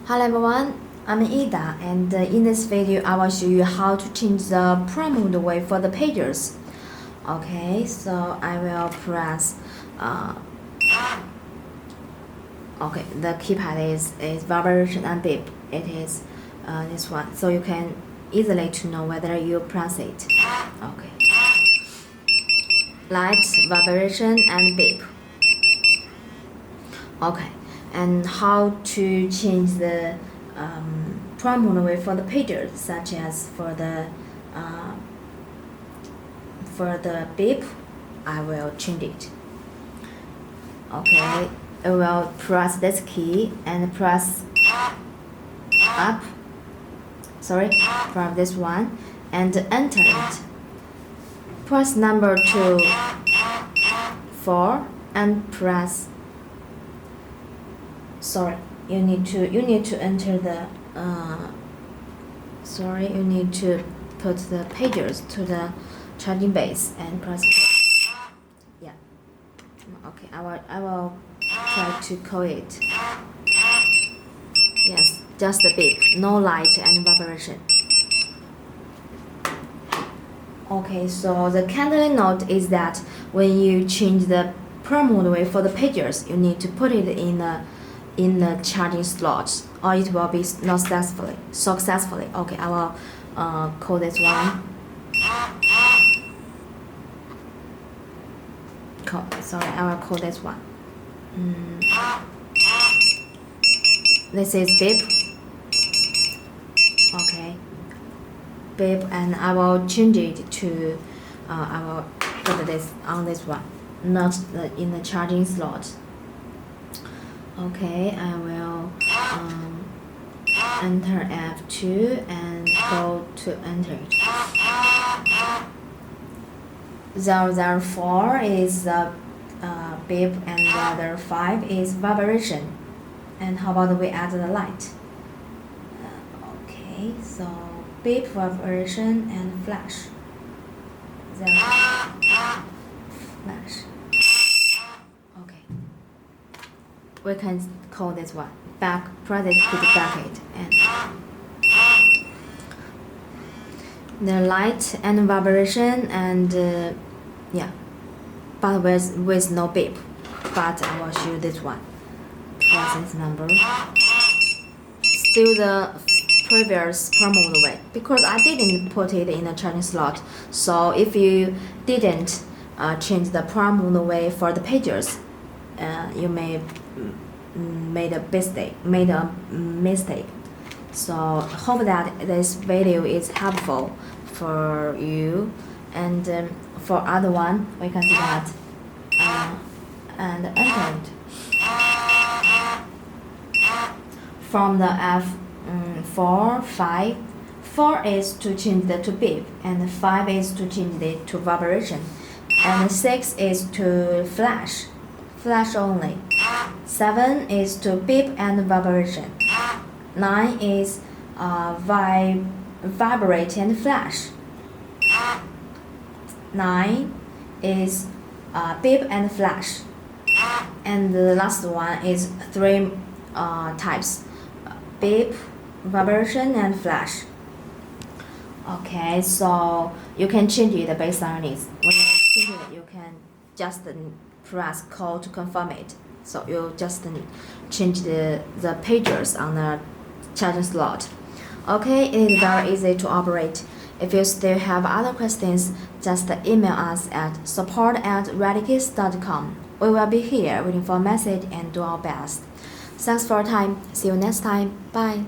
Hello everyone, I'm Ida, and in this video I will show you how to change the prompt way for the pages. Okay, so I will press okay, the keypad is vibration and beep. It is this one, so you can easily to know whether you press it. Okay, light, vibration and beep. Okay, and how to change the prompt way for the pages, such as for the beep, I will change it. Okay, I will press this key and press up. Sorry, press this one and enter it. Press number 2, 4 and press. Sorry, you need to enter the you need to put the pages to the charging base and press play. Yeah. Okay, I will try to call it. Yes, just the beep, no light and vibration. Okay, so the kindly note is that when you change the prompt way for the pages, you need to put it in the charging slot, or it will be not successfully. Okay, I will call this one. I will call this one. This is beep. Okay, beep, and I will change it to. I will put this on this one, not in the charging slot. Okay, I will enter F2 and go to enter it. 004 is beep and the other 5 is vibration. And how about we add the light? Okay, so beep, vibration and flash. Flash. Okay. We can call this one back, press it to the bracket, and the light and vibration and yeah, but with no beep. But I will show you this one. Press this number. Still the previous prompt way, because I didn't put it in the charging slot. So if you didn't change the prompt way for the pages, you may made a mistake. So hope that this video is helpful for you, and for other one we can see that and enter it from the F4, 5. 4 is to change the to beep, and 5 is to change it to vibration, and 6 is to flash only. 7 is to beep and vibration. 9 is vibrate and flash. 9 is beep and flash. And the last one is 3 types: beep, vibration and flash. Okay, so you can change it based on your needs. When you change it, you can just press call to confirm it. So you just change the pages on the charging slot. Okay, it is very easy to operate. If you still have other questions, just email us at support@retekess.com. We will be here waiting for a message and do our best. Thanks for your time. See you next time. Bye.